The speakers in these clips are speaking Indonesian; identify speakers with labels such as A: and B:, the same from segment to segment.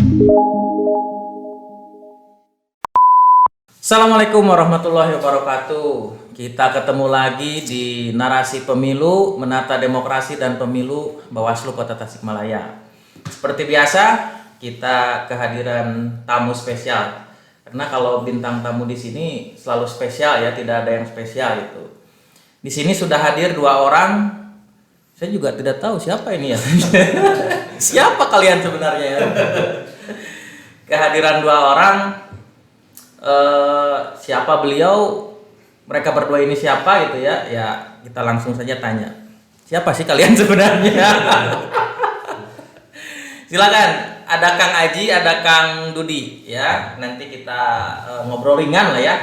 A: Assalamualaikum warahmatullahi wabarakatuh. Kita ketemu lagi di narasi pemilu, menata demokrasi dan pemilu Bawaslu Kota Tasikmalaya. Seperti biasa, kita kehadiran tamu spesial. Karena kalau bintang tamu di sini selalu spesial ya, tidak ada yang spesial itu. Di sini sudah hadir 2 orang. Saya juga tidak tahu siapa ini ya. Siapa kalian sebenarnya ya? Kehadiran 2 orang. Siapa beliau, mereka berdua ini siapa gitu ya, kita langsung saja tanya, siapa sih kalian sebenarnya? Silakan, ada Kang Aji, ada Kang Dudi ya, nanti kita ngobrol ringan lah ya,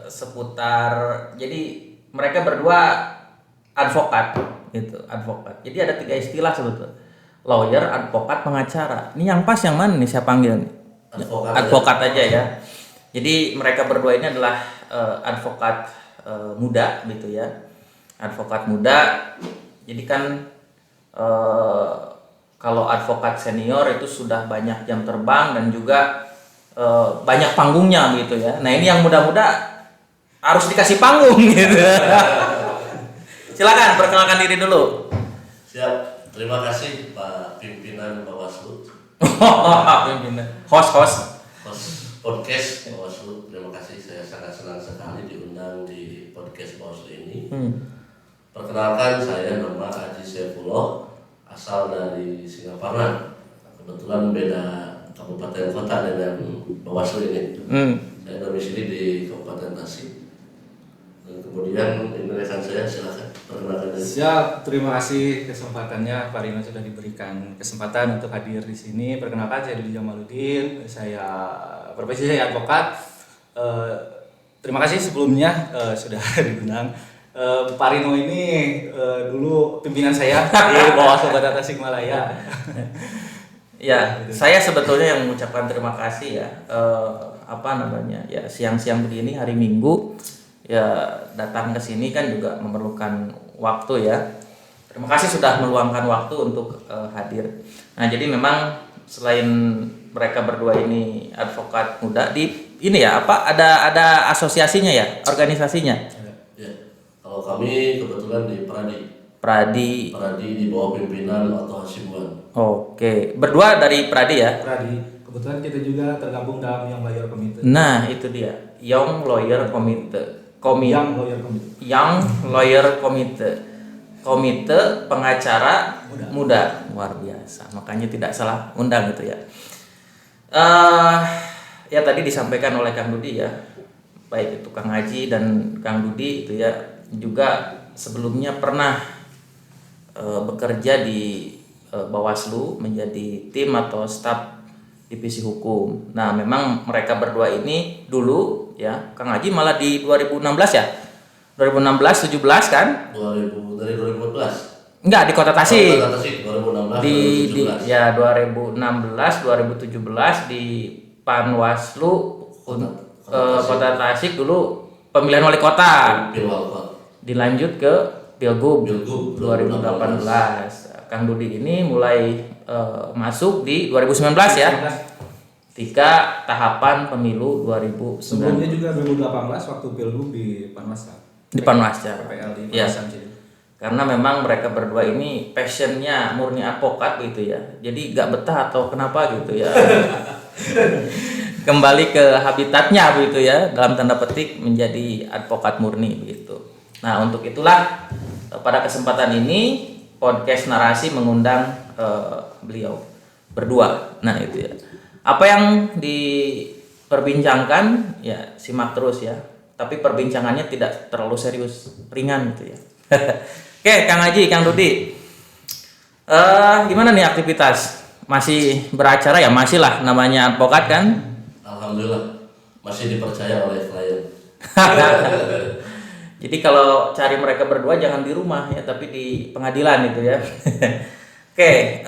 A: seputar, jadi mereka berdua advokat gitu, advokat. Jadi ada 3 istilah sebetulnya, lawyer, advokat, pengacara. Ini yang pas yang mana nih saya panggil nih? Advokat aja ya. Jadi mereka berdua ini adalah advokat muda gitu ya. Advokat muda. Jadi kan kalau advokat senior itu sudah banyak jam terbang dan juga banyak panggungnya gitu ya. Nah, ini yang muda-muda harus dikasih panggung gitu. Silakan perkenalkan diri dulu.
B: Siap. Terima kasih Pak Pimpinan Bawaslu.
A: Host
B: Podcast Bawaslu. Terima kasih, saya sangat senang sekali diundang di podcast Bawaslu ini. Perkenalkan, saya nama Aji Saifullah, asal dari Singaparna. Kebetulan beda kabupaten kota dengan Bawaslu ini. Saya domisili di Kabupaten Tasik. Dan kemudian ini rekan saya, silakan perkenalkan diri.
C: Siap, terima kasih kesempatannya Pak Rino sudah diberikan kesempatan untuk hadir di sini. Perkenalkan, saya Dudi Jamaluddin, saya profesi saya advokat. Terima kasih sebelumnya sudah diundang. Pak Rino ini dulu pimpinan saya di Bawaslu Kota Tasikmalaya.
A: Ya, saya sebetulnya yang mengucapkan terima kasih ya. Ya siang-siang begini hari Minggu ya datang ke sini kan juga memerlukan waktu ya. Terima kasih sudah meluangkan waktu untuk hadir. Nah, jadi memang selain mereka berdua ini advokat muda di ini ya, ada asosiasinya ya, organisasinya.
B: Ya. Kalau kami kebetulan di Pradi di bawah pimpinan Otto Hasibuan.
A: Oke, berdua dari Pradi ya.
C: Pradi, kebetulan kita juga tergabung dalam Young Lawyer Committee.
A: Nah, itu dia, Young Lawyer Committee. Young Lawyer Committee. Komite pengacara muda. Luar biasa, makanya tidak salah undang gitu ya. Ya tadi disampaikan oleh Kang Dudi ya, baik itu Kang Haji dan Kang Dudi itu ya, juga sebelumnya pernah bekerja di Bawaslu menjadi tim atau staf divisi hukum. Nah, memang mereka berdua ini dulu ya, Kang Haji malah di 2016 ya, 2016 17 kan?
B: Dari 2014.
A: Enggak, di Kota Tasik.
B: Kota Tasik 2016
A: Di 2016 2017 di Panwaslu Kota Tasik dulu pemilihan wali kota. Dilanjut ke Pilgub 2018. Kang Dudi ini mulai masuk di 2019 ya. 3 tahapan pemilu 2019.
C: Sebelumnya juga 2018 waktu Pilgub di Panwasca.
A: Di Panwasca.
C: PPL di
A: Ya.
C: Panwasca.
A: Karena memang mereka berdua ini passionnya murni advokat gitu ya. Jadi gak betah atau kenapa gitu ya. Kembali ke habitatnya begitu ya, dalam tanda petik menjadi advokat murni begitu. Nah, untuk itulah pada kesempatan ini podcast narasi mengundang beliau berdua. Nah, itu ya. Apa yang diperbincangkan ya simak terus ya. Tapi perbincangannya tidak terlalu serius, ringan gitu ya. Oke, Kang Haji, Kang Dudi. Gimana nih aktivitas? Masih beracara ya? Masih lah, namanya advokat kan?
B: Alhamdulillah, masih dipercaya oleh klien.
A: Jadi kalau cari mereka berdua jangan di rumah ya, tapi di pengadilan itu ya. Oke,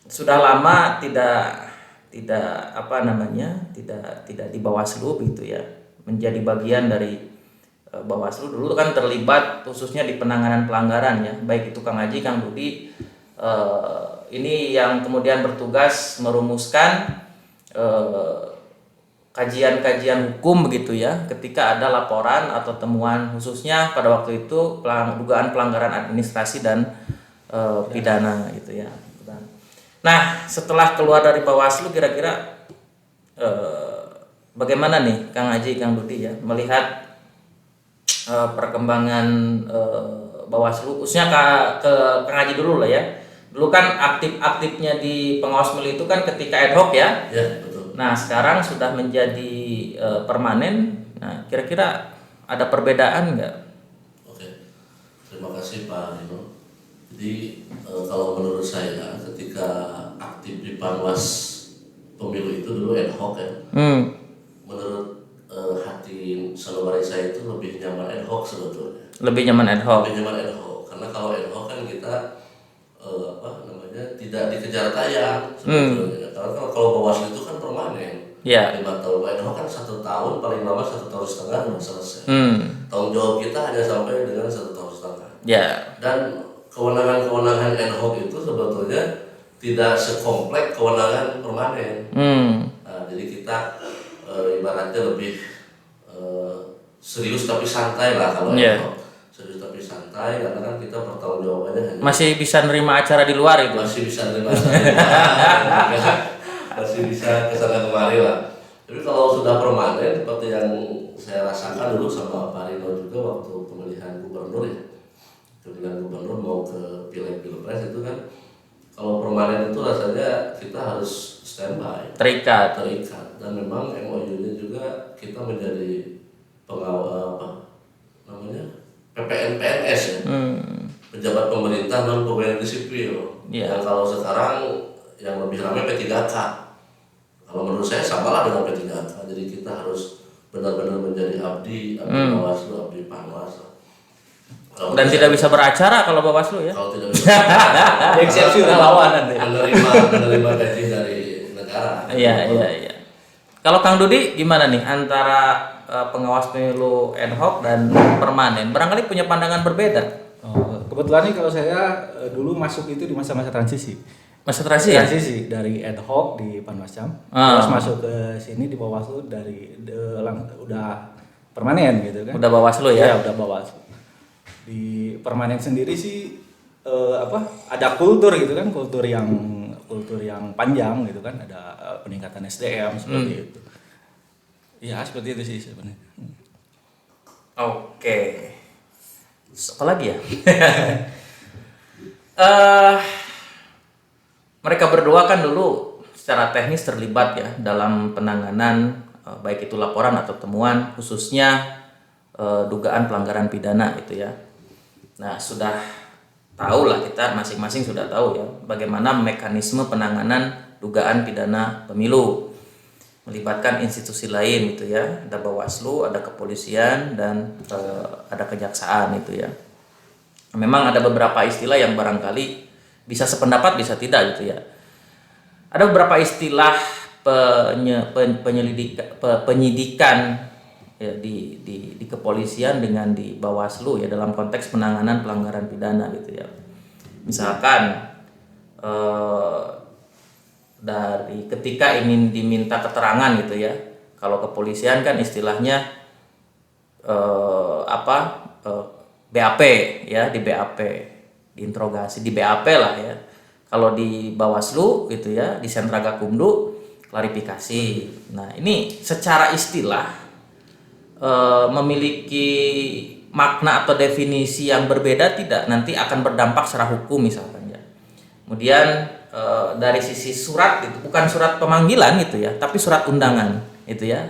A: sudah lama tidak di Bawaslu gitu ya, menjadi bagian dari Bawaslu. Dulu kan terlibat khususnya di penanganan pelanggaran ya, baik itu Kang Haji, Kang Dudi ini yang kemudian bertugas merumuskan kajian-kajian hukum begitu ya ketika ada laporan atau temuan khususnya pada waktu itu dugaan pelanggaran administrasi dan pidana gitu ya. Nah, setelah keluar dari Bawaslu kira-kira bagaimana nih Kang Aji, Kang Dudi ya melihat perkembangan Bawaslu, khususnya ke Kang Aji dulu lah ya. Dulu kan aktif-aktifnya di pengawas pemilu itu kan ketika ad hoc ya.
B: Ya, betul.
A: Nah, sekarang sudah menjadi permanen. Nah, kira-kira ada perbedaan nggak?
B: Oke, terima kasih Pak Rino. Jadi kalau menurut saya ketika aktif di Panwas pemilu itu dulu ad hoc ya. Menurut hati sanubari saya itu lebih nyaman ad hoc sebetulnya.
A: Lebih nyaman ad hoc.
B: Lebih nyaman ad hoc karena kalau ad hoc kan kita tidak dikejar tayang sebetulnya. Karena kalau Bawaslu itu kan permanen.
A: Ya.
B: 5 tahun. Ad hoc kan 1 tahun, paling lama 1,5 tahun sudah selesai. Tanggung jawab kita hanya sampai dengan 1,5 tahun.
A: Ya.
B: Dan kewenangan-kewenangan ad hoc itu sebetulnya tidak sekompleks kewenangan permanen. Nah, jadi kita ibaratnya lebih serius tapi santai lah kalau ad hoc. Serius tapi santai karena kan kita pertanggungjawabannya hanya
A: Masih bisa nerima acara di luar itu.
B: masih bisa nerima acara, masih bisa kesana kemari lah. Tapi kalau sudah permanen seperti yang saya rasakan dulu sama Pak Rino juga waktu pemilihan gubernur ya. Pemilihan gubernur mau ke pileg pilpres itu kan kalau permanen itu rasanya kita harus standby,
A: Terikat.
B: dan memang MOU-nya juga kita menjadi pengawal PPN PNS ya, pejabat pemerintah non pegawai negeri sipil. Yang kalau sekarang yang lebih ramai P3K. Kalau menurut saya samalah dengan P3K. Jadi kita harus benar-benar menjadi abdi Bawaslu, abdi Panwas.
A: Dan tidak bisa beracara kalau Bawaslu ya.
B: Kalau tidak bisa
C: Eksepsional lawan nanti.
B: menerima gaji dari negara.
A: Iya. Kalau Kang Dudi gimana nih antara pengawas pemilu ad hoc dan permanen? Barangkali punya pandangan berbeda.
C: Kebetulan nih kalau saya dulu masuk itu di masa-masa transisi.
A: Masa transisi ya?
C: Transisi dari ad hoc di Panwascam, terus masuk ke sini di Bawaslu udah permanen gitu kan.
A: Udah Bawaslu ya?
C: Iya, udah Bawaslu. Di permanen sendiri sih ada kultur gitu kan, kultur yang panjang gitu kan, ada peningkatan SDM seperti itu. Ya seperti itu sih sebenarnya.
A: Oke. Apa lagi ya? Mereka berdua kan dulu secara teknis terlibat ya dalam penanganan baik itu laporan atau temuan khususnya dugaan pelanggaran pidana gitu ya. Nah, sudah tahu lah, kita masing-masing sudah tahu ya bagaimana mekanisme penanganan dugaan pidana pemilu. Melibatkan institusi lain gitu ya. Ada Bawaslu, ada kepolisian, dan ada kejaksaan itu ya. Memang ada beberapa istilah yang barangkali bisa sependapat, bisa tidak gitu ya. Ada beberapa istilah penyidikan ya, di kepolisian dengan di Bawaslu ya dalam konteks penanganan pelanggaran pidana gitu ya. Misalkan dari ketika ingin diminta keterangan gitu ya. Kalau kepolisian kan istilahnya BAP ya, di BAP, diinterogasi di BAP lah ya. Kalau di Bawaslu gitu ya, di Sentra Gakumdu klarifikasi. Nah, ini secara istilah memiliki makna atau definisi yang berbeda tidak? Nanti akan berdampak secara hukum misalkan ya. Kemudian dari sisi surat itu bukan surat pemanggilan gitu ya, tapi surat undangan itu ya.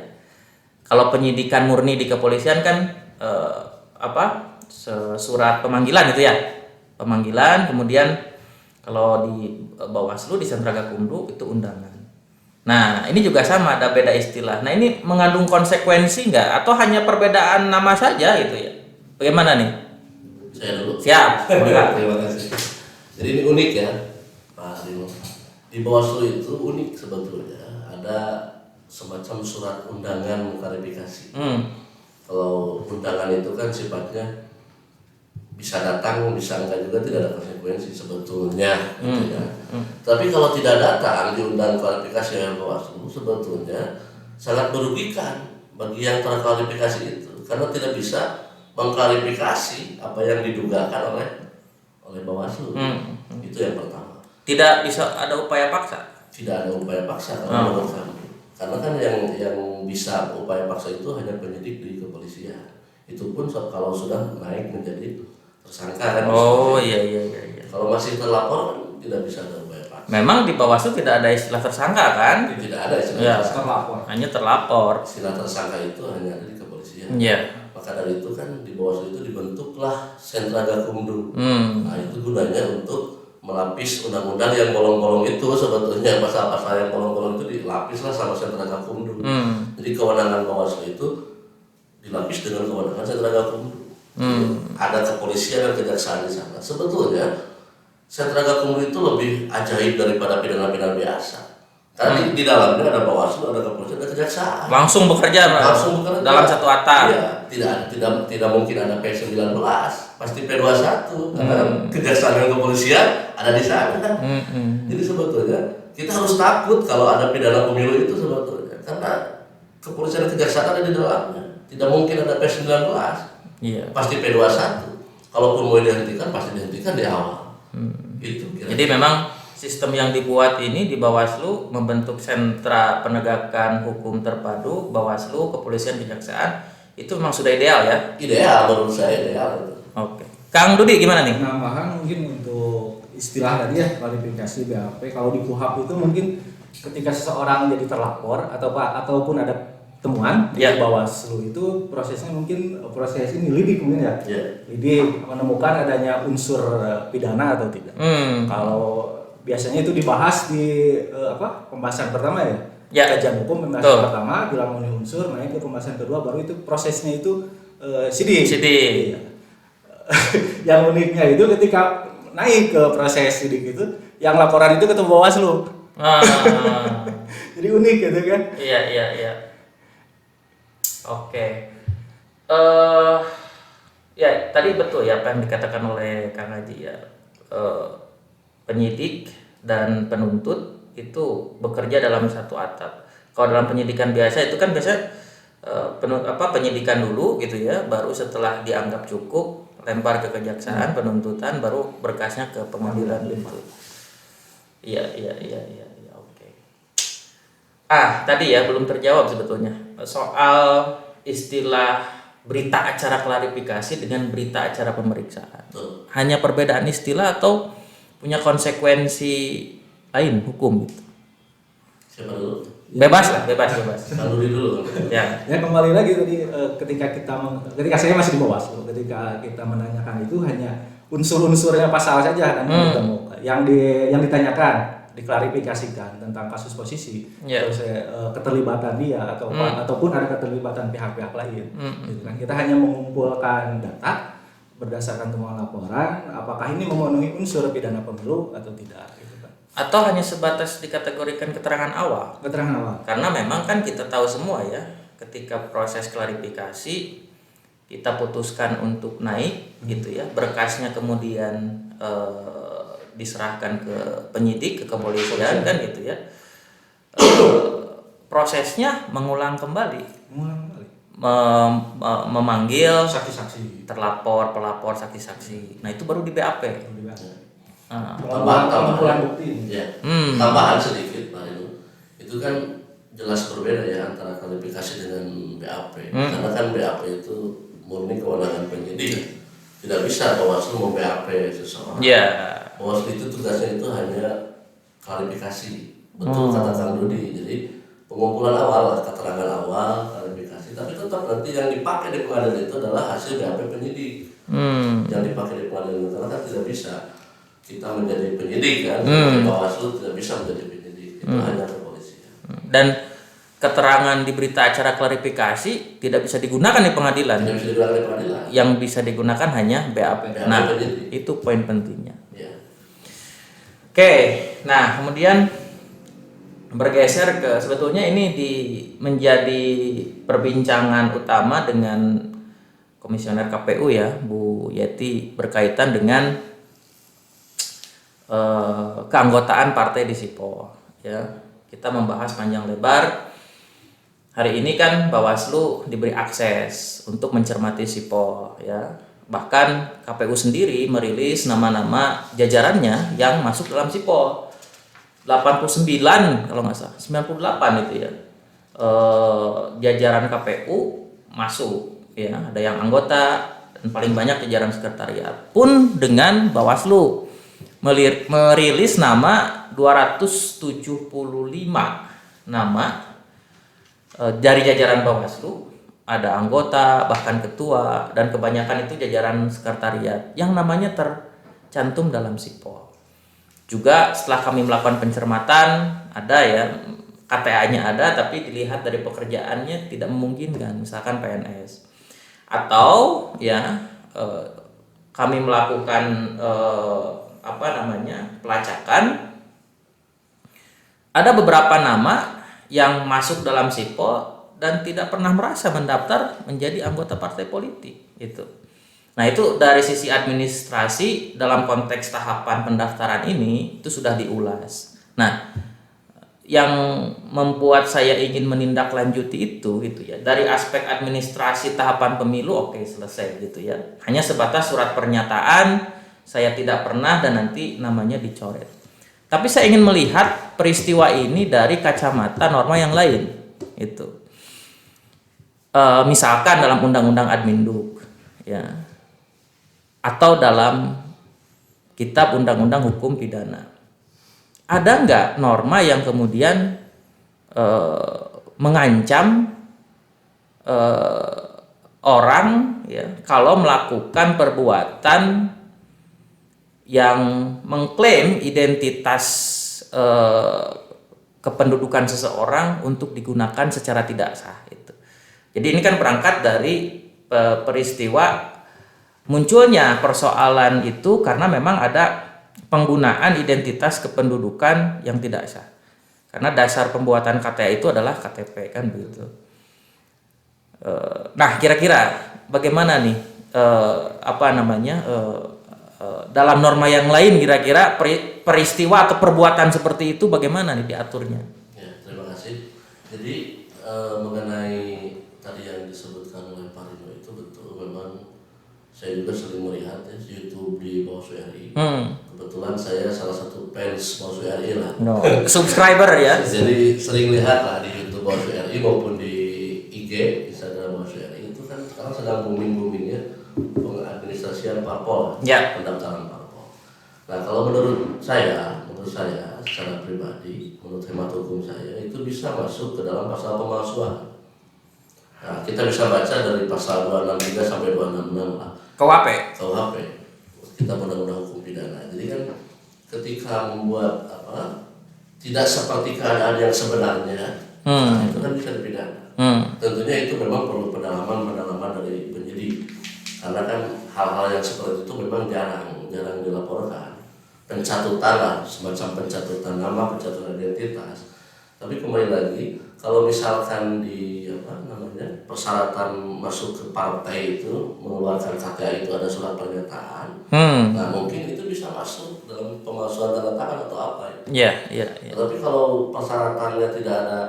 A: Kalau penyidikan murni di kepolisian kan surat pemanggilan itu ya, pemanggilan. Kemudian kalau di Bawaslu di Sentra Gakumdu itu undangan. Nah, ini juga sama, ada beda istilah. Nah, ini mengandung konsekuensi nggak atau hanya perbedaan nama saja gitu ya? Bagaimana nih?
B: Saya dulu.
A: Siap.
B: Terima kasih. Jadi ini unik ya, Pak Rino. Di Bawaslu itu unik sebetulnya, ada semacam surat undangan klarifikasi. Kalau undangan itu kan sifatnya bisa datang, bisa enggak juga, tidak ada konsekuensi sebetulnya, gitu ya. Tapi kalau tidak datang diundang klarifikasi oleh Bawaslu, sebetulnya sangat merugikan bagi yang terklarifikasi itu, karena tidak bisa mengklarifikasi apa yang didugakan oleh Bawaslu. Itu yang pertama.
A: Tidak bisa ada upaya paksa.
B: Tidak ada upaya paksa kalau menurut kami. Karena kan yang bisa upaya paksa itu hanya penyidik di kepolisian. Itu pun kalau sudah naik menjadi tersangka kan.
A: Oh iya.
B: Kalau masih terlapor kan tidak bisa ada upaya paksa.
A: Memang di Bawaslu tidak ada istilah tersangka kan?
B: Tidak ada istilah
A: Ya,
B: tersangka.
A: hanya terlapor.
B: Istilah tersangka itu hanya ada di kepolisian.
A: Iya.
B: Maka dari itu kan di Bawaslu itu dibentuklah Sentra Gakumdu. Nah itu gunanya untuk melapis undang-undang yang bolong-bolong itu, sebetulnya pasal-pasal yang bolong-bolong itu dilapislah sama Sentra Gakumdu. Jadi kewenangan Bawaslu itu dilapis dengan kewenangan Sentra Gakumdu. Ada kepolisian dan kejaksaan di sana. Sebetulnya Sentra Gakumdu itu lebih ajaib daripada pidana-pidana biasa. Karena di dalamnya ada Bawaslu, ada kepolisian, ada kejaksaan.
A: Langsung bekerja dalam satu atap.
B: Iya, tidak mungkin ada P19, pasti P21 karena kejaksaan dan kepolisian ada di sana kan. Jadi sebetulnya kita harus takut kalau ada pidana pemilu itu sebetulnya, karena kepolisian dan kejaksaan ada di dalamnya. Tidak mungkin ada P19.
A: Iya.
B: Pasti P21. Kalaupun mau dihentikan pasti dihentikan di awal. Itu kira-kira.
A: Jadi memang sistem yang dibuat ini di Bawaslu membentuk sentra penegakan hukum terpadu, Bawaslu, kepolisian, kejaksaan, itu memang sudah ideal ya?
B: Ideal, menurut saya ideal itu.
A: Oke. Kang Dudi gimana nih?
D: Penambahan mungkin untuk istilah tadi ya, klarifikasi BAP. Kalau di KUHP itu mungkin ketika seseorang jadi terlapor ataupun ada temuan di Bawaslu itu prosesnya mungkin proses ini lidik mungkin ya. Lidik menemukan adanya unsur pidana atau tidak. Kalau biasanya itu dibahas di pembahasan pertama ya. Kajian hukum pembahasan pertama, bila memenuhi unsur, naik ke pembahasan kedua, baru itu prosesnya itu sidik. Iya. Yang uniknya itu ketika naik ke proses sidik itu, yang laporan itu ketemu Bawaslu. Jadi unik gitu kan?
A: Iya. Oke. Ya tadi betul ya apa yang dikatakan oleh Kang Haji ya. Penyidik dan penuntut itu bekerja dalam satu atap. Kalau dalam penyidikan biasa itu kan biasa penyidikan dulu gitu ya, baru setelah dianggap cukup lempar ke kejaksaan, penuntutan, baru berkasnya ke pengadilan gitu. Iya, oke. Tadi ya belum terjawab sebetulnya soal istilah berita acara klarifikasi dengan berita acara pemeriksaan. Hanya perbedaan istilah atau punya konsekuensi lain hukum gitu?
B: Siapa dulu?
A: Bebas.
B: Kalau dulu.
A: Ya.
D: Ya kembali lagi tadi ketika saya masih di Bawaslu, ketika kita menanyakan itu hanya unsur-unsurnya pasal saja kan yang ditemukan, yang ditanyakan, diklarifikasikan tentang kasus posisi, terus keterlibatan dia ataupun ada keterlibatan pihak-pihak lain. Gitu kan. Kita hanya mengumpulkan data berdasarkan temuan laporan, apakah ini memenuhi unsur pidana pemilu atau tidak gitu kan.
A: Atau hanya sebatas dikategorikan keterangan awal.
D: Keterangan awal.
A: Karena memang kan kita tahu semua ya, ketika proses klarifikasi kita putuskan untuk naik gitu ya, berkasnya kemudian diserahkan ke penyidik, ke kepolisian kan gitu ya. Prosesnya mengulang kembali. Memanggil
D: saksi-saksi,
A: terlapor, pelapor, saksi-saksi. Nah itu baru di BAP.
B: Tambahan bukti. Ya. Tambahan sedikit Pak itu kan jelas berbeda ya antara klarifikasi dengan BAP. Karena kan BAP itu murni kewenangan penyidik. Tidak bisa Bawaslu mau-BAP seseorang. Bawaslu itu tugasnya itu hanya klarifikasi. Betul kata Kang Dudi. Jadi pengumpulan awal, keterangan awal, klarifikasi. Tapi tetap nanti yang dipakai di pengadilan itu adalah hasil BAP penyidik. Yang dipakai di pengadilan karena kan tidak bisa kita menjadi penyidik kan. Bawaslu tidak bisa menjadi penyidik. Itu hanya kepolisian.
A: Dan keterangan di berita acara klarifikasi tidak bisa digunakan di pengadilan.
B: Tidak bisa digunakan di pengadilan.
A: Yang bisa digunakan hanya BAP. Nah,
B: penyidik.
A: itu poin pentingnya.
B: Ya.
A: Oke, nah kemudian bergeser ke sebetulnya ini menjadi perbincangan utama dengan komisioner KPU ya, Bu Yeti, berkaitan dengan keanggotaan partai di SIPO ya. Kita membahas panjang lebar. Hari ini kan Bawaslu diberi akses untuk mencermati SIPO ya. Bahkan KPU sendiri merilis nama-nama jajarannya yang masuk dalam SIPO. 89 kalau nggak salah, 98 itu ya. Jajaran KPU masuk ya, ada yang anggota dan paling banyak jajaran sekretariat. Pun dengan Bawaslu merilis nama 275 nama dari jajaran Bawaslu, ada anggota, bahkan ketua, dan kebanyakan itu jajaran sekretariat yang namanya tercantum dalam SIPO. Juga setelah kami melakukan pencermatan, ada ya KTA-nya ada, tapi dilihat dari pekerjaannya tidak memungkinkan, misalkan PNS. Atau ya kami melakukan pelacakan, ada beberapa nama yang masuk dalam SIPO dan tidak pernah merasa mendaftar menjadi anggota partai politik itu. Nah, itu dari sisi administrasi dalam konteks tahapan pendaftaran ini itu sudah diulas. Nah, yang membuat saya ingin menindaklanjuti itu gitu ya. Dari aspek administrasi tahapan pemilu oke, selesai gitu ya. Hanya sebatas surat pernyataan saya tidak pernah dan nanti namanya dicoret. Tapi saya ingin melihat peristiwa ini dari kacamata norma yang lain itu. Misalkan dalam Undang-Undang Adminduk ya, atau dalam Kitab Undang-Undang Hukum Pidana, ada nggak norma yang kemudian mengancam orang ya kalau melakukan perbuatan yang mengklaim identitas kependudukan seseorang untuk digunakan secara tidak sah itu. Jadi ini kan berangkat dari peristiwa munculnya persoalan itu karena memang ada penggunaan identitas kependudukan yang tidak sah. Karena dasar pembuatan KTA itu adalah KTP kan begitu. Nah, kira-kira bagaimana nih dalam norma yang lain kira-kira peristiwa atau perbuatan seperti itu bagaimana nih diaturnya?
B: Ya, terima kasih. Jadi mengenai tadi yang disebutkan oleh Pak Rino itu betul, memang saya juga sering melihat ya, YouTube di Bawaslu RI. Kebetulan saya salah satu fans Bawaslu RI lah.
A: No. Subscriber ya.
B: Jadi sering lihat lah di YouTube Bawaslu RI maupun di IG Instagram Bawaslu RI itu kan sekarang sedang booming-boomingnya pengadministrasian parpol, pendaftaran parpol. Nah, kalau menurut saya secara pribadi, menurut hemat hukum saya itu bisa masuk ke dalam pasal pemalsuan. Nah, kita bisa baca dari pasal 263 sampai 266 lah. KUHP, kita Undang-Undang Hukum Pidana. Jadi kan ketika membuat tidak seperti keadaan yang sebenarnya, nah, itu kan bisa dipidana. Tentunya itu memang perlu pendalaman dari penyidik, karena kan hal-hal yang seperti itu memang jarang dilaporkan. Pencatutan lah, semacam pencatutan nama, pencatutan identitas. Tapi kembali lagi, kalau misalkan di persyaratan masuk ke partai itu mengeluarkan KTA itu ada surat pernyataan, nah mungkin itu bisa masuk dalam pemalsuan tanda tangan atau apa ya? Iya. Tapi kalau persyaratannya tidak ada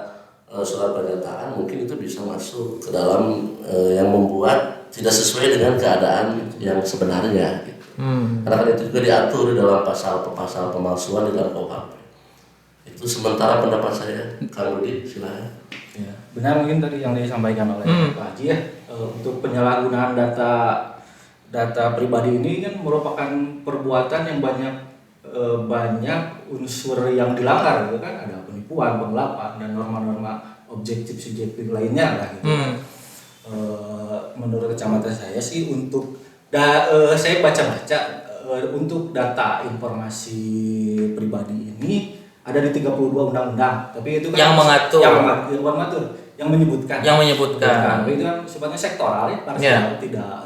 B: surat pernyataan, mungkin itu bisa masuk ke dalam yang membuat tidak sesuai dengan keadaan yang sebenarnya. Gitu. Karena kan itu juga diatur di dalam pasal pemalsuan di dalam KUHP. Itu sementara pendapat saya. Kang Rudi, silakan.
D: Ya, benar mungkin tadi yang disampaikan oleh Pak Haji ya, untuk penyalahgunaan data pribadi ini kan merupakan perbuatan yang banyak unsur yang dilanggar gitu kan, ada penipuan, penggelapan dan norma-norma objektif subjektif lainnya lah gitu. Menurut kacamata saya sih untuk saya baca-baca untuk data informasi pribadi ini ada di 32 undang-undang, tapi itu kan yang mengatur, yang menyebutkan. Tapi itu kan sifatnya sektoral ya, parsial, tidak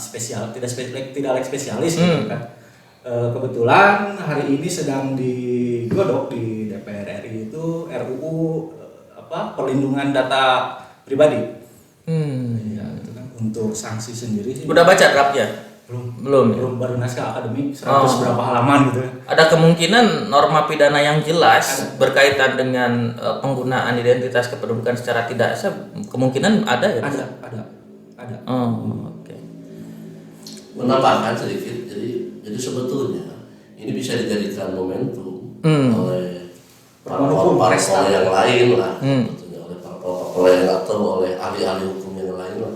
D: spesialis gitu kan. Kebetulan hari ini sedang digodok di DPR RI itu RUU perlindungan data pribadi. Ya, itu kan untuk sanksi sendiri sih
A: Udah baca draftnya? Belum ya?
D: belum baru naskah akademik 100
A: Oh.
D: berapa halaman gitu.
A: Ada kemungkinan norma pidana yang jelas berkaitan dengan penggunaan identitas kependudukan secara tidak sah, kemungkinan ada ya?
D: Ada.
A: Oh, oke.
B: Menambahkan sedikit, jadi sebetulnya ini bisa dijadikan momentum oleh parpol yang lain lah, sebetulnya oleh parpol yang atau oleh ahli-ahli hukum yang lain lah.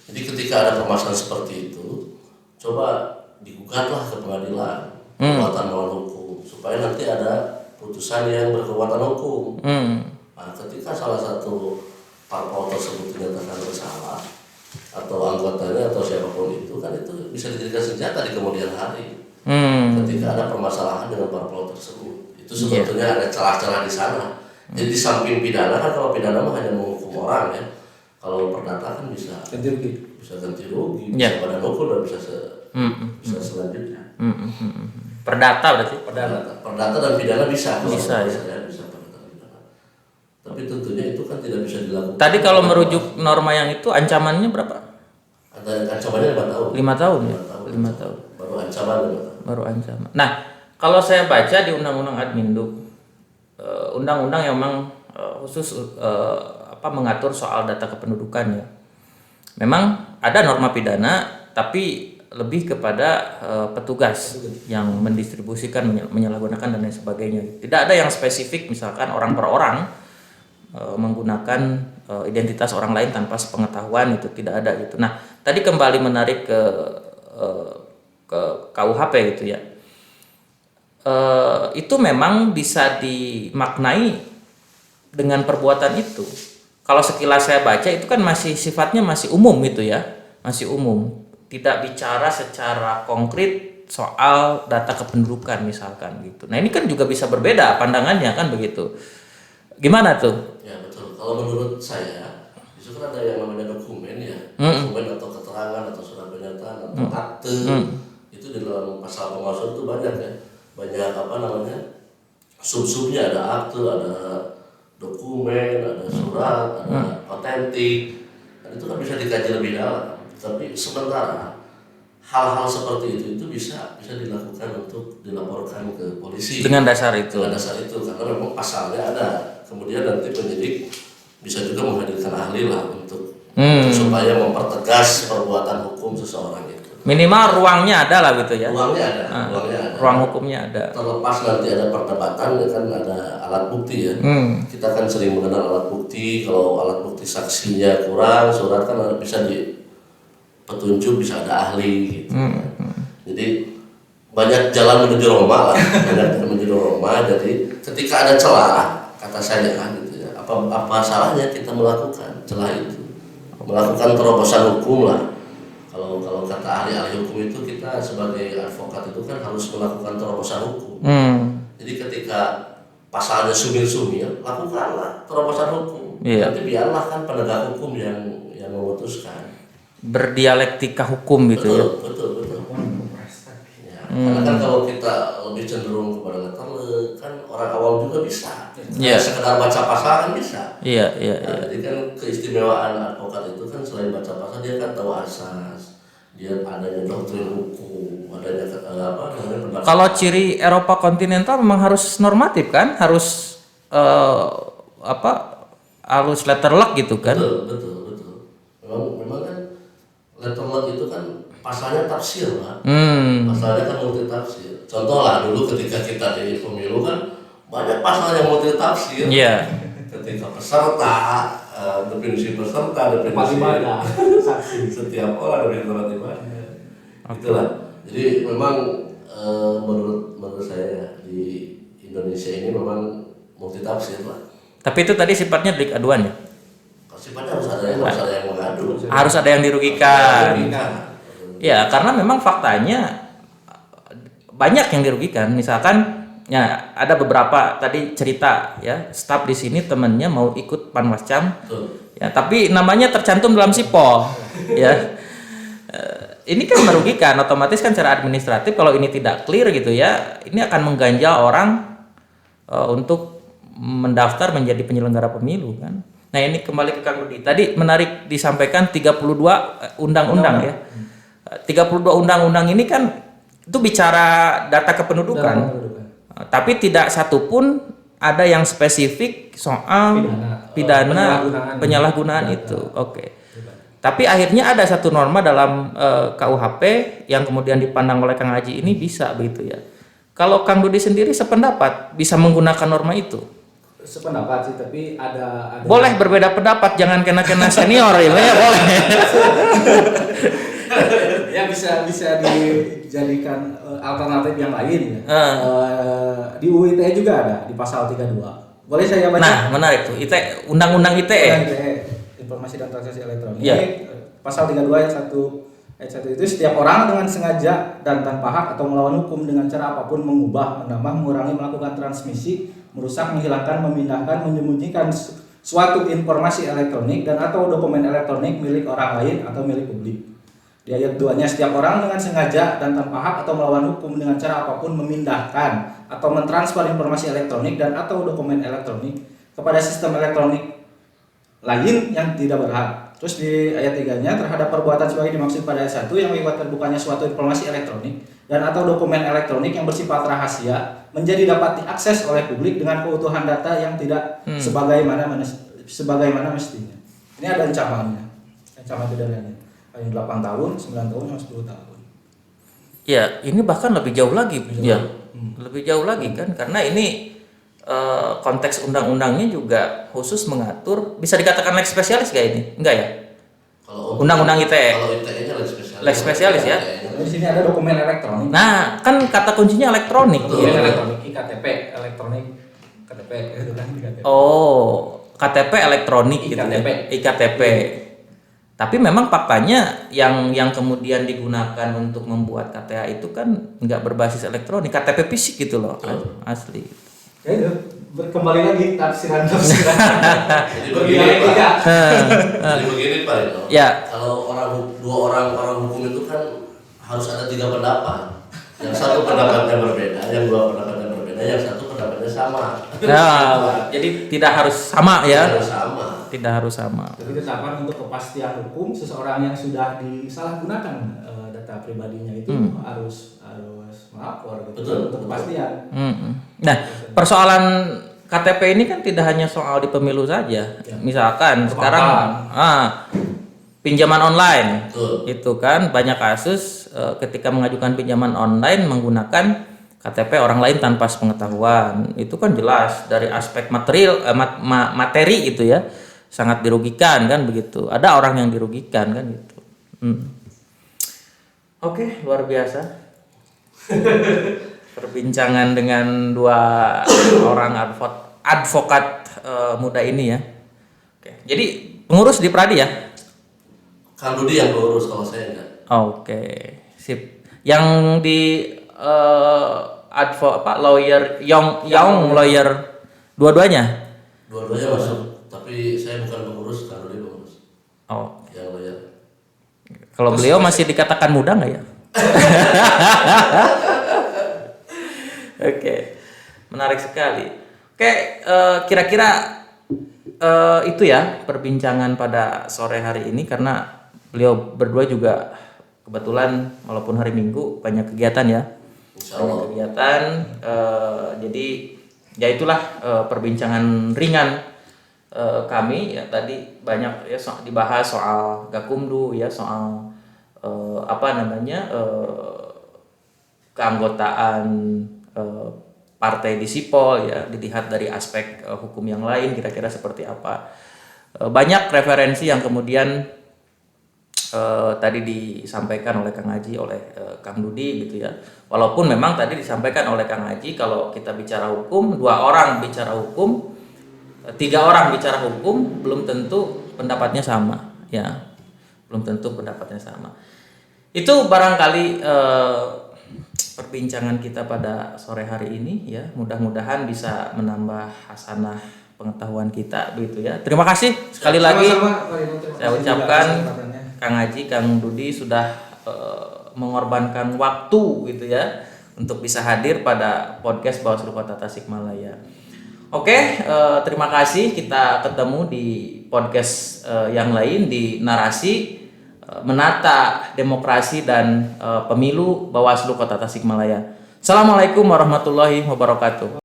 B: Jadi ketika ada permasalahan seperti itu, coba digugatlah ke pengadilan kekuatan melawan hukum supaya nanti ada putusan yang berkekuatan hukum. Nah, ketika salah satu parpol tersebut dinyatakan bersalah atau anggotanya atau siapapun itu kan itu bisa dijadikan senjata di kemudian hari. Ketika ada permasalahan dengan parpol tersebut, itu sebetulnya ada celah-celah di sana. Jadi di samping pidana kan, kalau pidana mah hanya menghukum orang ya. Kalau perdata kan bisa
D: Ganti rugi.
B: bisa ganti rugi, bisa badan hukum dan bisa bisa selanjutnya.
A: Perdata berarti?
B: Perdata dan pidana bisa.
A: Bisa, ya.
B: Bisa perdata dan pidana. Tapi tentunya itu kan tidak bisa dilakukan.
A: Tadi kalau merujuk norma yang itu ancamannya berapa?
B: Ada ancamannya 5 tahun.
A: 5 tahun ya? 5 tahun.
B: Baru ancaman 5 tahun.
A: Baru ancaman. Nah, kalau saya baca di Undang-Undang Adminduk, undang-undang yang memang khusus mengatur soal data kependudukan ya. Memang ada norma pidana, tapi lebih kepada petugas yang mendistribusikan, menyalahgunakan dan lain sebagainya. Tidak ada yang spesifik, misalkan orang per orang menggunakan identitas orang lain tanpa sepengetahuan, itu tidak ada gitu. Nah, tadi kembali menarik ke KUHP gitu ya. Itu memang bisa dimaknai dengan perbuatan itu. Kalau sekilas saya baca itu kan masih sifatnya masih umum gitu ya, masih umum, tidak bicara secara konkret soal data kependudukan misalkan gitu. Nah ini kan juga bisa berbeda pandangannya kan begitu. Gimana tuh?
B: Ya betul. Kalau menurut saya, justru kan ada yang namanya dokumen ya, dokumen atau keterangan atau surat pernyataan atau akte. Itu di dalam pasal pemasal itu banyak ya, banyak sub-subnya, ada akte, ada dokumen, ada surat, ada otentik, dan itu kan bisa dikaji lebih dalam. Tapi sementara hal-hal seperti itu bisa dilakukan untuk dilaporkan ke polisi
A: Dengan dasar itu.
B: karena memang pasalnya ada. Kemudian nanti penyidik bisa juga menghadirkan ahli lah untuk supaya mempertegas perbuatan hukum seseorang itu.
A: Minimal ruangnya ada lah gitu ya.
B: Ruangnya ada.
A: Ruang hukumnya ada.
B: Terlepas nanti ada perdebatan, kan ada alat bukti ya. Kita kan sering mengenal alat bukti. Kalau alat bukti saksinya kurang, surat kan bisa di petunjuk, bisa ada ahli gitu. Jadi banyak jalan menuju Roma lah, Jadi ketika ada celah, kata saya gitu ya, apa salahnya kita melakukan celah itu, melakukan terobosan hukum lah. Kalau kata ahli-ahli hukum itu, kita sebagai advokat itu kan harus melakukan terobosan hukum. Jadi ketika pasalnya sumir-sumir, lakukanlah terobosan hukum. Nanti biarlah kan penegak hukum yang memutuskan.
A: Berdialektika hukum gitu ya.
B: Betul. Ya, karena kan kalau kita lebih cenderung kepada letterlek, kan orang awam juga bisa. Sekedar baca pasal kan bisa.
A: Iya.
B: Jadi kan keistimewaan advokat itu kan selain baca pasal, dia kan tahu asas, dia adanya doktrin hukum, adanya pendapat.
A: Kalau ciri Eropa kontinental memang harus normatif kan, harus harus letterluck gitu kan.
B: Betul. Memang kan letterluck itu kan pasalnya tafsir lah. Pasalnya kan multi tafsir. Contoh lah, dulu ketika kita di pemilu kan banyak pasal yang multi tafsir.
A: Iya.
B: Ketika peserta, definisi peserta, definisi saksi, setiap orang definisi tempat ibadah. Itulah. Jadi memang menurut saya di Indonesia ini memang multi tafsir lah.
A: Tapi itu tadi sifatnya delik aduan ya.
B: Sifatnya harus ada yang mengadu.
A: Harus ada yang dirugikan. Ya, karena memang faktanya banyak yang dirugikan. Misalkan ya ada beberapa tadi cerita ya, staf di sini temennya mau ikut Panwascam. Ya, tapi namanya tercantum dalam sipol. Ya. Ini kan merugikan, otomatis kan secara administratif kalau ini tidak clear gitu ya, ini akan mengganjal orang untuk mendaftar menjadi penyelenggara pemilu kan. Nah, ini kembali ke Kang Rudi. Tadi menarik disampaikan 32 undang-undang ya. 32 undang-undang ini kan itu bicara data kependudukan. Tapi tidak satu pun ada yang spesifik soal pidana penyalahgunaan itu. Oke. Tapi akhirnya ada satu norma dalam KUHP yang kemudian dipandang oleh Kang Haji ini bisa begitu ya. Kalau Kang Dudi sendiri sependapat bisa menggunakan norma itu?
D: Sependapat sih, tapi ada
A: Boleh berbeda pendapat, jangan kena senior ya, boleh.
D: Ya bisa dijadikan alternatif yang lain ya. Di UU ITE juga ada di pasal 32. Boleh saya baca?
A: Nah, menarik tuh. ITE, undang-undang ITE.
D: ITE, Informasi dan Transaksi Elektronik.
A: Ya.
D: Pasal 32 ayat 1 itu setiap orang dengan sengaja dan tanpa hak atau melawan hukum dengan cara apapun mengubah, menambah, mengurangi, melakukan transmisi, merusak, menghilangkan, memindahkan, menyembunyikan suatu informasi elektronik dan atau dokumen elektronik milik orang lain atau milik publik. Di ayat 2-nya setiap orang dengan sengaja dan tanpa hak atau melawan hukum dengan cara apapun memindahkan atau mentransfer informasi elektronik dan atau dokumen elektronik kepada sistem elektronik lain yang tidak berhak. Terus di ayat 3-nya terhadap perbuatan sebagai dimaksud pada ayat 1 yang mengikat terbukanya suatu informasi elektronik dan atau dokumen elektronik yang bersifat rahasia menjadi dapat diakses oleh publik dengan keutuhan data yang tidak sebagaimana mestinya. Ini ada ancamannya. Ancaman pidananya. Paling 8 tahun, 9 tahun, sampai 10 tahun.
A: Ya, ini bahkan lebih jauh lagi. Lebih jauh lagi kan karena ini konteks undang-undangnya juga khusus mengatur, bisa dikatakan lex spesialis gak ini? Enggak ya?
B: Kalau
A: Undang-undang ITE.
B: Kalau ITE-nya
A: Lex spesialis ya.
D: Di sini ada dokumen elektronik.
A: Nah, kan kata kuncinya elektronik.
D: Dokumen elektronik, IKTP elektronik, KTP itu kan IKTP.
A: Oh, KTP elektronik gitu ya.
D: IKTP.
A: IKTP. Tapi memang faktanya yang kemudian digunakan untuk membuat KTA itu kan nggak berbasis elektronik, KTP fisik gitu loh, asli.
D: Ya itu kembali lagi tafsiran.
B: Jadi begini Pak. Jadi begini Pak itu.
A: Ya.
B: Kalau dua orang hukum itu kan harus ada 3 pendapat. Yang satu pendapatnya berbeda, yang dua pendapatnya berbeda, yang satu pendapatnya sama.
A: Nah, jadi tidak harus sama ya.
B: Harus sama.
A: Tidak harus sama.
D: Jadi tetapkan untuk kepastian hukum seseorang yang sudah disalahgunakan data pribadinya itu harus melapor gitu.
B: Betul,
D: untuk kepastian.
A: Nah, persoalan KTP ini kan tidak hanya soal di pemilu saja. Misalkan sekarang pinjaman online.
B: Betul.
A: Itu kan banyak kasus ketika mengajukan pinjaman online menggunakan KTP orang lain tanpa sepengetahuan. Itu kan jelas dari aspek material materi itu ya. Sangat dirugikan kan begitu. Ada orang yang dirugikan kan gitu. Oke, luar biasa. Perbincangan dengan dua orang advokat muda ini ya. Oke. Jadi pengurus di Pradi ya?
B: Kang Dudi yang ngurus, kalau saya enggak.
A: Oke, sip. Yang di lawyer Young lawyer dua-duanya?
B: Dua-duanya masuk, tapi saya bukan pengurus, Kang Dudi pengurus.
A: Oh.
B: Yang lawyer.
A: Kalau beliau masih dikatakan muda nggak ya? Oke, menarik sekali. Oke, kira-kira itu ya perbincangan pada sore hari ini karena beliau berdua juga kebetulan walaupun hari Minggu banyak kegiatan ya. Banyak kegiatan, jadi ya itulah perbincangan ringan kami ya tadi banyak ya dibahas soal Gakumdu ya soal keanggotaan partai di Sipol ya dilihat dari aspek hukum yang lain kira-kira seperti apa. Banyak referensi yang kemudian tadi disampaikan oleh Kang Haji oleh Kang Dudi gitu ya. Walaupun memang tadi disampaikan oleh Kang Haji kalau kita bicara hukum 2 orang bicara hukum 3 orang bicara hukum belum tentu pendapatnya sama ya. Belum tentu pendapatnya sama. Itu barangkali perbincangan kita pada sore hari ini ya. Mudah-mudahan bisa menambah hasanah pengetahuan kita begitu ya. Terima kasih sekali lagi. Saya ucapkan Kang Haji, Kang Dudi sudah mengorbankan waktu gitu ya untuk bisa hadir pada podcast Bawaslu Kota Tasikmalaya. Oke, terima kasih. Kita ketemu di podcast yang lain di narasi menata demokrasi dan pemilu Bawaslu Kota Tasikmalaya. Assalamualaikum warahmatullahi wabarakatuh.